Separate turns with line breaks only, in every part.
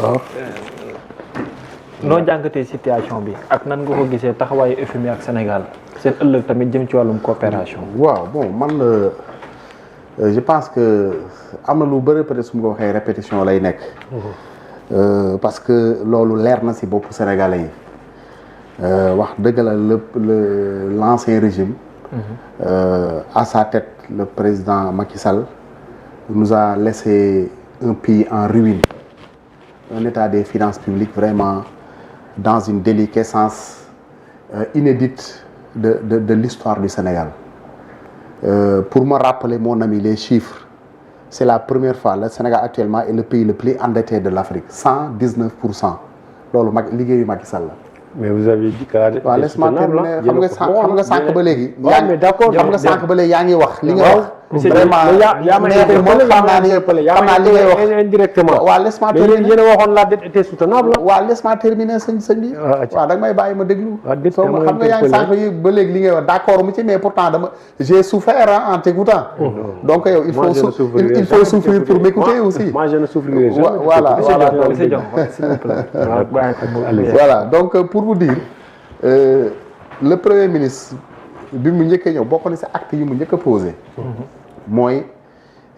waaw.
noo jàngatee situation bi ak nan nga ko gisee taxawaayu FMI ak Sénégal seen ëllëg tamit jëm ci wàllum coopération.
waaw bon man je pense que am na lu bëri peut-être su ma ko waxee répétition lay nekk. parce que loolu leer na ci boppu Sénégalais yi. wax dëgg la l'ancien régime. À sa tête le président Macky Sall nous a laissé un pays en ruine, un état des finances publiques vraiment dans une déliquescence inédite de l'histoire du Sénégal. Pour me rappeler mon ami les chiffres, c'est la première fois le Sénégal actuellement est le pays le plus endetté de l'Afrique, 119%. loolu liggéeyu Macky Sall la.
mais vous avez dit que
waaw laisse-moi terminer xam nga sànq ba léegi.
mais d'accord
xam nga sànq ba léegi yaa ngi wax. li nga wax
vraiment yaa ma interpellé yaa ma interpellé indirectement.
waaw laisse-moi terminer
mais yéen a waxoon la dette était soutenable.
waaw laisse-moi terminer sëñ bi. waaw da nga may bàyyi ma déglu. soo ma xam nga yaa ngi sànq yi ba léegi li ngay wax d'accord mu ci mais pourtant j'ai souffert en t'écoutant. donc yow il faut souffrir pour m'écouter aussi.
moi je ne souffrirai jamais.
voilà donc pour vous dire le premier ministre bi mu njëkkee ñëw bokk na ci acte yi mu njëkk a posé. mooy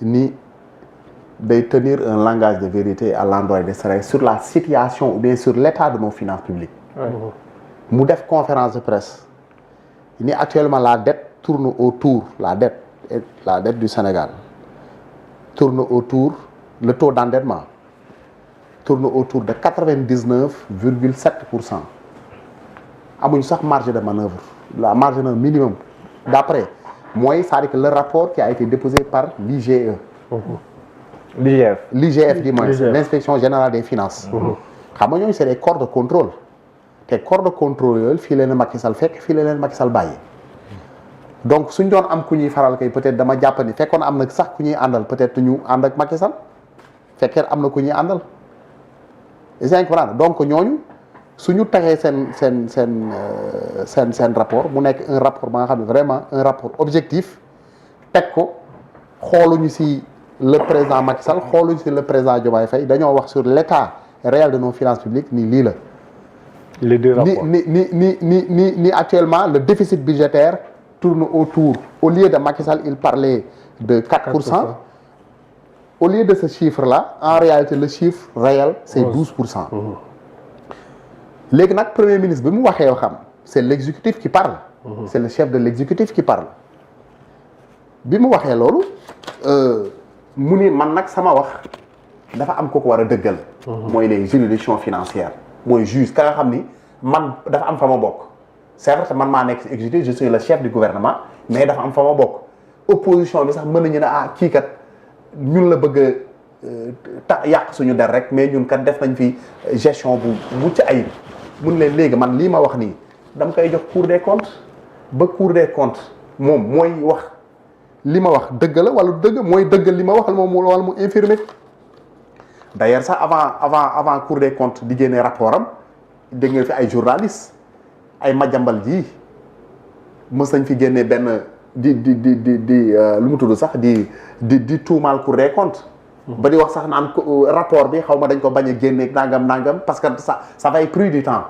ni day tenir un langage de vérité à l'endroit des Sénégalais sur la situation ou bien sur l'état de nos finances publiques. mu def conférence de presse ni actuellement la dette tourne autour la dette du Sénégal tourne autour le taux d'endettement tourne autour de 99,7%. amuñ sax marge de manœuvre la marge de minimum d'après mooy c'est-à-dire que le rapport qui a été déposé par l'IGE. l'IGF du moins l'inspection générale des finances. xam nga ñooñu c'est des corps de contrôle te corps de contrôle yooyu fii leen Macky Sall fekk fii leen Macky Sall bàyyi. donc suñ doon am ku ñuy faral kay peut-être dama jàpp ni fekkoon am na sax ku ñuy àndal peut-être ñu ànd ak Macky Sall fekkee am na ku ñuy àndal. est-ce que donc ñooñu. suñu taxee seen rapport mu nekk un rapport ba nga xam ne vraiment un rapport objectif teg ko xooluñu ci le président Macky Sall xooluñu ci le président Diomaye Faye dañoo wax sur l'état réel de nos finances publiques ni lii la.
les deux rapports
ni actuellement le déficit budgétaire tourne autour au lieu de Macky Sall il parlait de 4%. Au lieu de ce chiffre-là en réalité le chiffre réel c'est 12%. léegi nag premier ministre bi mu waxee xam c'est l'exécutif qui parle. c'est le chef de l'exécutif qui parle. bi mu waxee loolu mu ni man nag sama wax dafa am ko war a dëggal. mooy les juridictions financières mooy juge ka nga xam ni man dafa am fa ma bokk. c'est vrai que man maa nekk ci exécutif je suis le chef du gouvernement mais dafa am fa ma bokk opposition bi sax mën nañu ne kii kat ñun la bëgg a yàq suñu der rek mais ñun kat def nañ fi gestion bu mucc ayib. mun leen léegi man lii ma wax nii dama koy jox Cour des comptes ba Cour des comptes moom mooy wax li ma wax dëgg la wala dëgg mooy dëggal li ma wax moom wala mu infirmer d'ailleurs sax avant Cour des comptes di génne rapport am dégg ngeen fi ay journalistes ay Madiambal ji mës nañ fi génne benn di lu mu tudd sax di tuumaal Cour des comptes. ba di wax sax naan rapport bi xaw ma dañ ko bañ a génne nangam parce que ça va pris du temps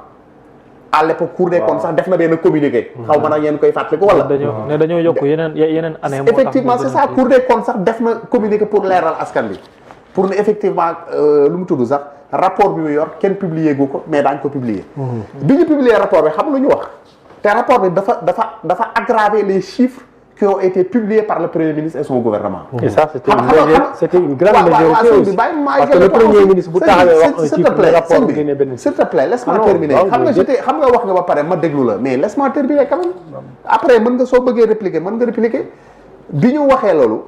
à l'époque Cour des comptes sax def na benn communiqué. xaw ma nag yéen koy fàttaliku wala.
dañoo yokk yeneen année.
effectivement c'est ça Cour des comptes sax def na communiqué pour leeral askan bi pour ne effectivement lu mu tudd sax rapport bi mu yor kenn publier gu ko mais daañu ko publier. bi ñu publier rapport bi xam lu ñu wax te rapport bi dafa aggraver les chiffres. qui ont été publiés par le Premier ministre et son gouvernement.
Et ça, c'était une grande majorité aussi. Parce que le Premier ministre bu taxawee wax un chiffre de rapport bi génne benn.
S'il te plaît laisse-moi terminer. xam nga wax nga ba pare ma déglu la mais laisse-moi terminer quand même. après mën nga soo bëggee répliquer mën nga répliquer bi ñu waxee loolu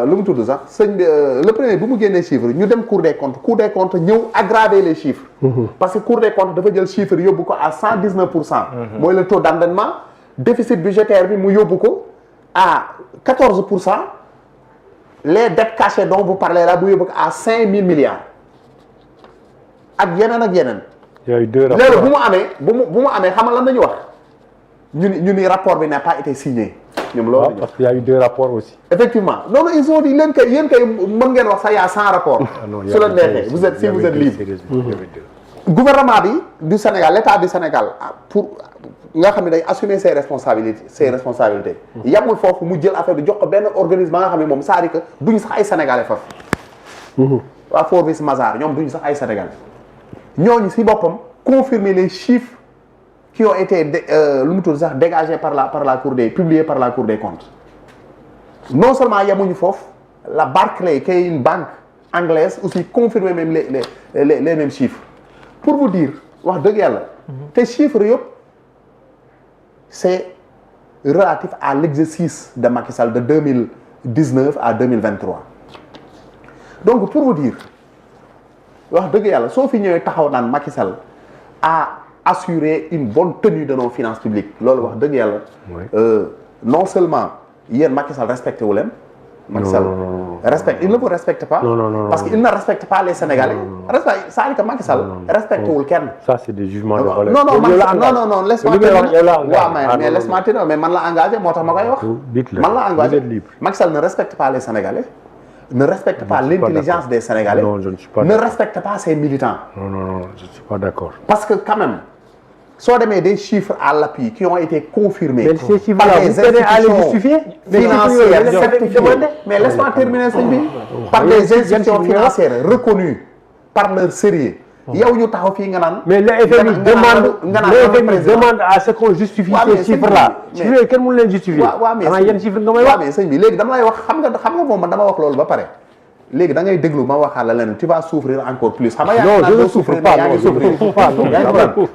lu mu tudd sax sëñ bi le premier bu mu génnee chiffres ñu dem Cour des comptes ñëw aggraver les chiffres. parce que Cour des comptes dafa jël chiffres yóbbu ko à 119%. mooy le taux d'endettement déficit budgétaire bi mu yóbbu ko. à 14%, les dettes cachées dont vous parlez là, vous avez à 5 000 milliards. Il
y a eu deux rapports.
Si vous avez un rapport qui n'a pas été signé. ñoom loolu
parce qu'il y a eu 2 rapports aussi.
effectivement non ils ont dit leen kay yéen kay mën ngeen wax sax y a 100 rapports su la neexee vous êtes libre gouvernement bi du Sénégal l'État du Sénégal pour nga xam ne day assumer ses responsabilités yamul foofu mu jël affaire bi jox ko benn organisme nga xam ne moom c'est-à-dire que duñu sax ay sénégalais faf waa Forvis Mazars ñoom duñu sax ay sénégalais ñooñu si boppam confirmer les chiffres qui ont été lu mu tudd sax dégagés par la Cour des publiés par la Cour des comptes non seulement yemuñu foofu la Barclays qui est une banque anglaise aussi confirmer même les mêmes chiffres pour vous dire wax dëgg yàlla te chiffres yëpp c'est relatif à l'exercice de Macky Sall de 2019 à 2023 donc pour vous dire wax dëgg yàlla soo fi ñëwee taxaw naan Macky Sall a assuré une bonne tenue de nos finances publiques loolu wax dëgg yàlla non seulement yéen Macky Sall respecté wu leen Macky Sall respecte il ne vous respecte pas parce qu'il ne respecte pas les Sénégalais c'est-à-dire que Macky Sall respecté wul kenn
ça c'est des jugements de valeur
non laisse-moi terminer waaw mais laisse-moi terminer mais man la engagé moo tax ma koy wax man la engagé Macky Sall ne respecte pas les Sénégalais ne respecte pas l'intelligence des Sénégalais
je ne suis pas
ne respecte pas ses militants
non je ne suis pas d'accord
parce que quand même soo demee des chiffres à l'appui qui ont été confirmés
mais ces chiffres
par
là
les
vous tenez à les justifier
financières certifiées mais laisse-moi terminer sëñ bi par des institutions financières reconnues par leur sérieux yow ñu taxaw fii nga naan
mais le FMI demande à ce qu'on justifie ces chiffres là chiffres yooyu kenn mënu leen justifier xanaa yenn chiffres nga may wax
mais sëñ bi léegi dama lay wax xam nga moom man dama wax loolu ba pare léegi da ngay déglu ma waxaat la leneen tu vas souffrir encore plus xam nga
non je ne souffre pas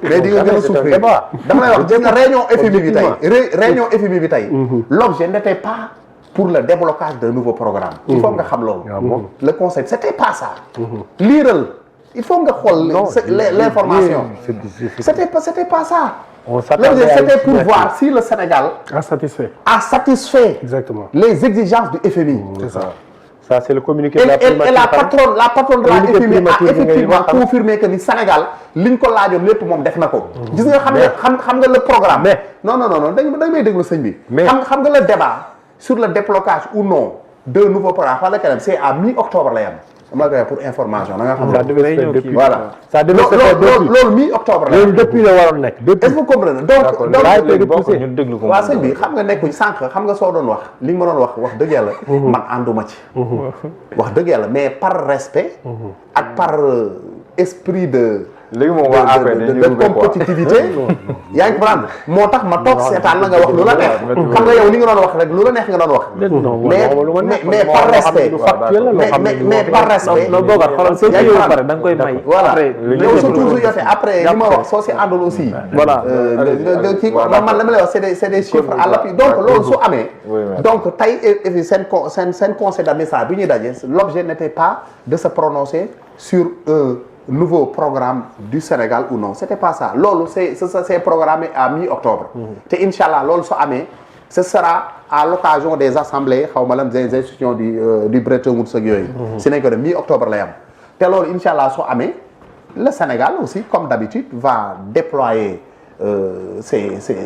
mais
di nga gën a souffrir dama lay wax gis nga réunion FMI bi tey l'objet n'était pas pour le déblocage d'un nouveau programme il faut nga xam loolu le concept c'était pas ça liiral il faut nga xool l'information c'était pas ça l'objet c'était pour voir si le Sénégal a satisfait
exactement
les exigences du FMI
c'est ça c'est le communiqué de la
patronne de la FMI a effectivement confirmé que ni Sénégal liñ ko laajoon lépp moom def na ko. gis nga xam nga le programme.
mais
non dañ may déglu sëñ bi. xam nga le débat sur le déblocage ou non de nouveaux programmes par lequel c'est à mi-octobre la yam. dama la koy pour information da nga xam.
ça devait se faire depuis
voilà.
ça devait se faire depuis
loolu mi-octobre la.
loolu depuis la waroon nekk.
est-ce que vous comprenez
donc ñu déglu ko.
waaw sëñ bi xam nga nekkuñ sànq xam nga soo doon wax li nga ma doon wax dëgg yàlla. man ànduma ci. wax dëgg yàlla mais par respect. ak par esprit de.
léegi moom waa affaire
de compétitivité. yaa ngi comprendre moo tax ma toog seetaan la nga wax lu la neex. xam nga yow li nga doon wax rek lu la neex nga doon wax. mais par respect. mais par respect.
non booga xoolal soo ci yow pare da nga koy may.
voilà yow soo toujours yote après li ma wax soo si àndul aussi.
voilà
kii man la ma lay wax c'est des chiffres à l'appui donc loolu su amee. donc tey seen conseil d'administration bi ñuy daje l'objet n'était pas de se prononcer sur nouveau programme du Sénégal ou non c'était pas ça loolu c'est programmé à mi-octobre te inchallah loolu su amee ce sera à l'occasion des assemblées xaw ma lan des institutions du Bretton Woods ak yooyu si nañ ko def mi-octobre lay am te loolu inchallah su amee le Sénégal aussi comme d'habitude va déployer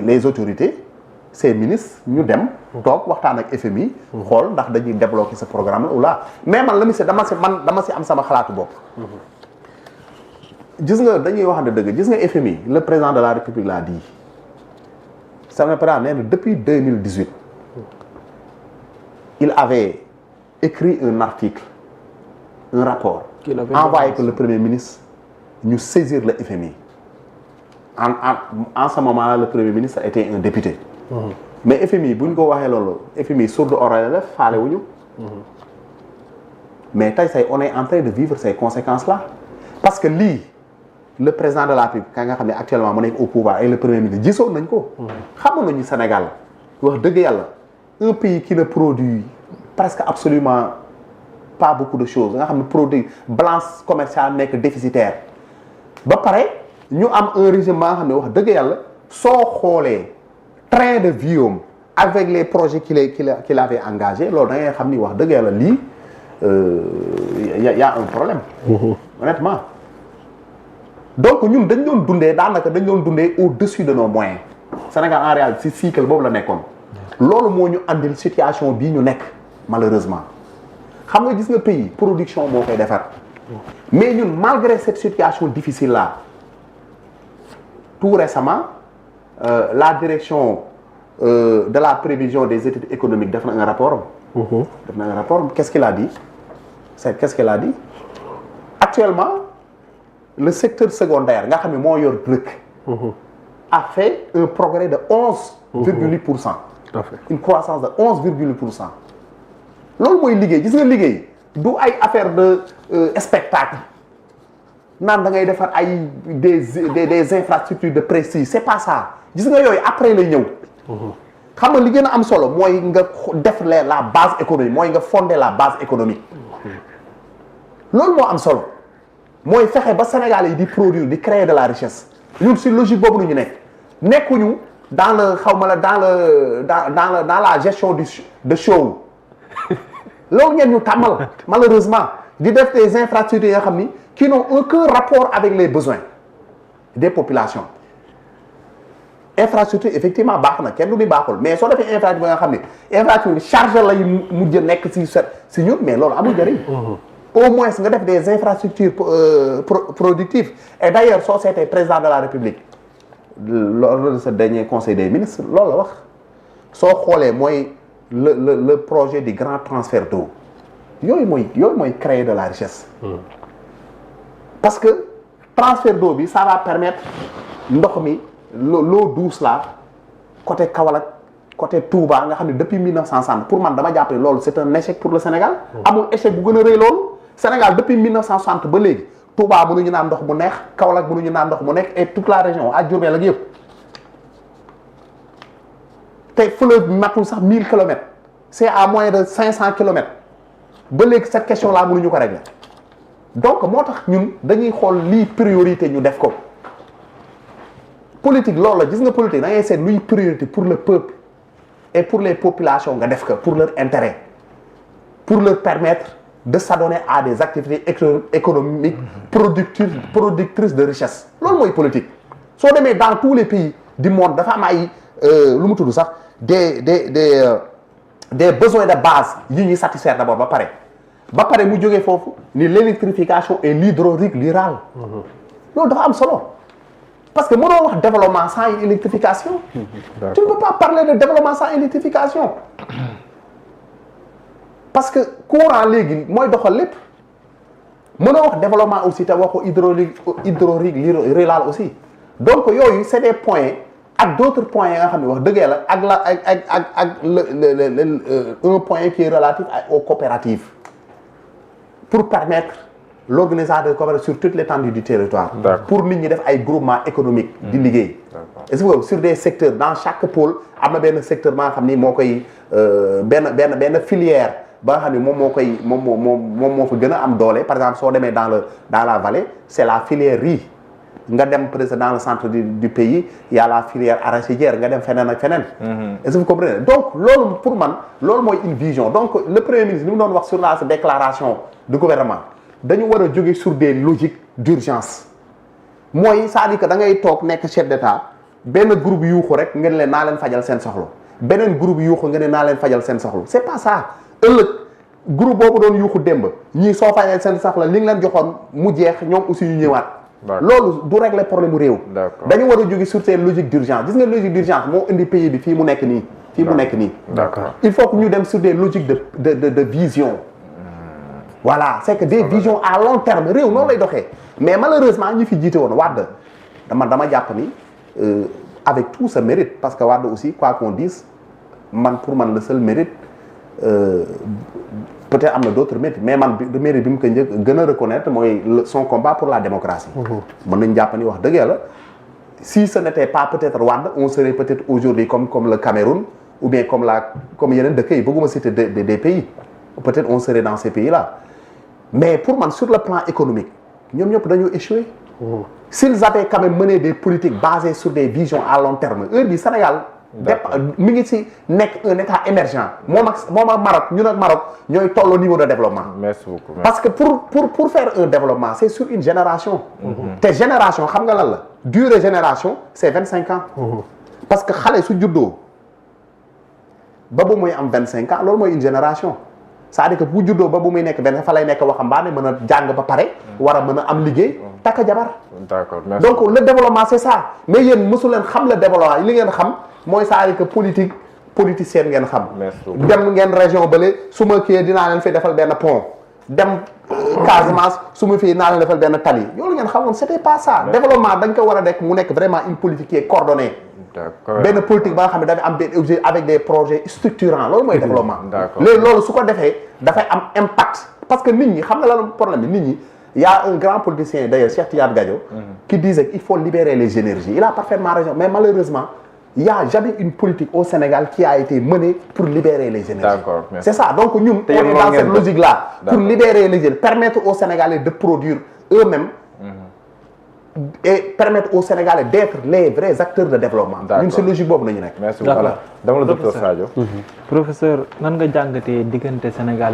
les autorités ces ministres ñu dem toog waxtaan ak FMI xool ndax dañuy débloquer ce programme ou là mais man la mi dama si am sama xalaatu bopp gis nga dañuy waxante dëgg gis nga FMI le président de la République l'a dit sama président nee na depuis 2018 il avait écrit un article un rapport envoyé que le premier ministre ñu saisir le FMI en ce moment-là le premier ministre était un député mais FMI bu ñu ko waxee loolu FMI sourde oreille la def faale wuñu mais tey say on est en train de vivre ces conséquences-là parce que lii le président de la République ka nga xam ne actuellement mu nekk au pouvoir et le premier ministre gisoon nañ ko. xamoon nañu Sénégal wax dëgg yàlla un pays qui ne produit presque absolument pas beaucoup de choses nga xam ne produit balance commerciale nekk déficitaire ba pare ñu am un régime ba nga xam ne wax dëgg yàlla soo xoolee train de vie am avec les projets qu'il avait engagés loolu da ngay xam ni wax dëgg yàlla lii y a un problème. honnêtement. donc ñun dañ doon dundee daanaka dañ doon dundee au-dessus de nos moyens Sénégal en réalité ci cycle boobu la nekkoon loolu moo ñu andil situation bii ñu nekk malheureusement xam nga gis nga pays production moo koy defar mais ñun malgré cette situation difficile là tout récemment la direction de la prévision des études économiques def na un rapport qu'est-ce qu'il a dit qu'est-ce qu'il a dit actuellement le secteur secondaire nga xam ne moo yor dëkk a fait un progrès de 11,8%. Tout à fait. Une croissance de 11,8%. loolu mooy liggéey gis nga liggéey du ay affaire de spectacle naan da ngay defar ay des infrastructures de prestige c'est pas ça gis nga yooyu après lay ñëw. xam nga li gën a am solo mooy nga def la base économique mooy nga fonder la base économique. loolu moo am solo mooy fexe ba Sénégal yi di produire di créer de la richesse ñun si logique boobu la ñu nekkuñu dans le xaw ma la dans la gestion de show loolu ngeen ñu tàmmal malheureusement di def des infrastructures yoo xam ni qui n'ont aucun rapport avec les besoins des populations. infrastructure effectivement baax na kenn du bi baaxul mais soo defee infrastructure nga xam ne infrastructure charge lay mujj nekk si ñun mais loolu amul njëriñ. au moins nga def des infrastructures productives et d'ailleurs soo seetee président de la République lors de ce dernier conseil des ministres loolu la wax soo xoolee mooy le projet du grand transfert d'eau yooyu mooy créer de la richesse. parce que transfert d'eau bi ça va permettre ndox mi l'eau douce là côté Kaolack côté Touba nga xam ne depuis 1960 pour man dama jàpp ne loolu c'est un échec pour le Sénégal. amul échec bu gën a rëy loolu. Sénégal depuis 1960 ba léegi Touba mënuñu naan ndox mu neex Kaolack mënuñu naan ndox mu neex et toute la région à Diourbel ak yëpp te fleuve bi matul sax 1000 kilomètres c'est à moins de 500 kilomètres ba léegi cette question là mënuñu ko régler donc moo tax ñun dañuy xool lii priorité ñu def ko politique loolu la gis nga politique da ngay seet luy priorité pour le peuple et pour les populations nga def ko pour leur intérêt pour leur permettre de s'adonner à des activités économiques productrices de richesse loolu mooy politique soo demee dans tous les pays du monde dafa am ay lu mu tudd sax des besoins de base yi ñuy satisfaire d'abord ba pare mu jógee foofu ni l'électrification et l'hydraulique rurale loolu dafa am solo parce que mënoo wax développement sans électrification tu ne peux pas parler de développement sans électrification parce que courant léegi mooy doxal lépp mënoo wax développement aussi te waxu hydraulique rural aussi donc yooyu c'est des points ak d'autres points yi nga xam ne wax dëgg la ak un point qui est relatif aux coopératives pour permettre l'organisation de coopérative sur toute l'étendue du territoire pour nit ñi def ay groupements économiques di liggéey est-ce que sur des secteurs dans chaque pôle am na benn secteur ba nga xam ni moo koy benn filière ba nga xam ne moom moo fa gën a am doole par exemple soo demee dans la vallée c'est la filière riz nga dem peut-être dans le centre du pays il y a la filière arachidière nga dem feneen ak feneen. est-ce que vous comprenez donc loolu pour man loolu mooy une vision donc le premier ministre li mu doon wax sur la déclaration du gouvernement dañu war a jóge sur des logiques d'urgence mooy c'est-à-dire que da ngay toog nekk chef d'État benn groupe yuuxu rek nga ne leen naa leen fajal seen soxla beneen groupe yuuxu nga ne naa leen fajal seen soxla c'est pas ça ëllëg groupe boobu doon yuuxu démb ñii soo fajal seen soxla li nga leen joxoon mu jeex ñoom aussi ñu ñëwaat. loolu du régler problème mu réew. dañu war a jóge sur ces logiques d'urgence gis nga logique d'urgence moo indi pays bi fii mu nekk nii. d'accord il faut que ñu dem sur des logiques de vision. voilà c'est que des visions à long terme réew noonu lay doxee mais malheureusement ñi fi jiite woon Wade dama jàpp ni avec tout ce mérite parce que Wade aussi quoi qu'on dise pour man le seul mérite peut-être am na d'autres mérites mais man mérite bi mu ko gën a reconnaître mooy son combat pour la démocratie. mën nañu jàpp ni wax dëgg yàlla si ce n'était pas peut-être Wade on serait peut-être aujourd'hui comme le Cameroun ou bien comme yeneen dëkk yi bëgguma citer des pays peut-être on serait dans ces pays-là. mais pour man sur le plan économique ñoom ñëpp dañoo échoué. s'ils avaient quand même mené des politiques basées sur des visions à long terme heure bi Sénégal. mi ngi ci nekk un état émergent moom ak Maroc ñun ak Maroc ñooy tolloo niveau de développement.
merci beaucoup
parce que pour faire un développement c'est sur une génération. te génération xam nga lan la durée génération c'est 25 ans. parce que xale su juddoo ba bu muy am 25 ans loolu mooy une génération c'est-à-dire que bu juddoo ba bu muy nekk benn fa lay nekk waxambaane mën a jàng ba pare war a mën a am liggéey takka jabar.
D'accord, merci.
Donc le développement c'est ça mais yéen mosu leen xam le développement li ngeen xam mooy c'est-à-dire que politicienne ngeen xam. dem ngeen région bële su ma kii dinaa leen fi defal benn pont dem Casamance su ma fii naa leen defal benn tali yoolu ngeen xamoon c'était pas ça. développement dañ ko war a nekk mu nekk vraiment une politique qui est coordonnée. benn politique ba nga xam ne dafay am benn objet avec des projets structurants loolu mooy développement. léegi loolu su ko defee dafay am impact parce que nit ñi xam nga lan problème bi nit ñi. Il y a un grand politicien d'ailleurs, Cheikh Tidiane Gadio, qui disait qu'il faut libérer les énergies. Il a parfaitement raison, mais malheureusement, il n'y a jamais une politique au Sénégal qui a été menée pour libérer les énergies.
D'accord.
C'est ça, donc nous, on est dans cette logique-là, pour libérer les énergies, permettre aux Sénégalais de produire eux-mêmes et permettre aux Sénégalais d'être les vrais acteurs de développement. Nous, c'est logique.
Merci beaucoup. Voilà. Dans le docteur Sadio.
Professeur, nan nga jàngatee diggante Sénégal ak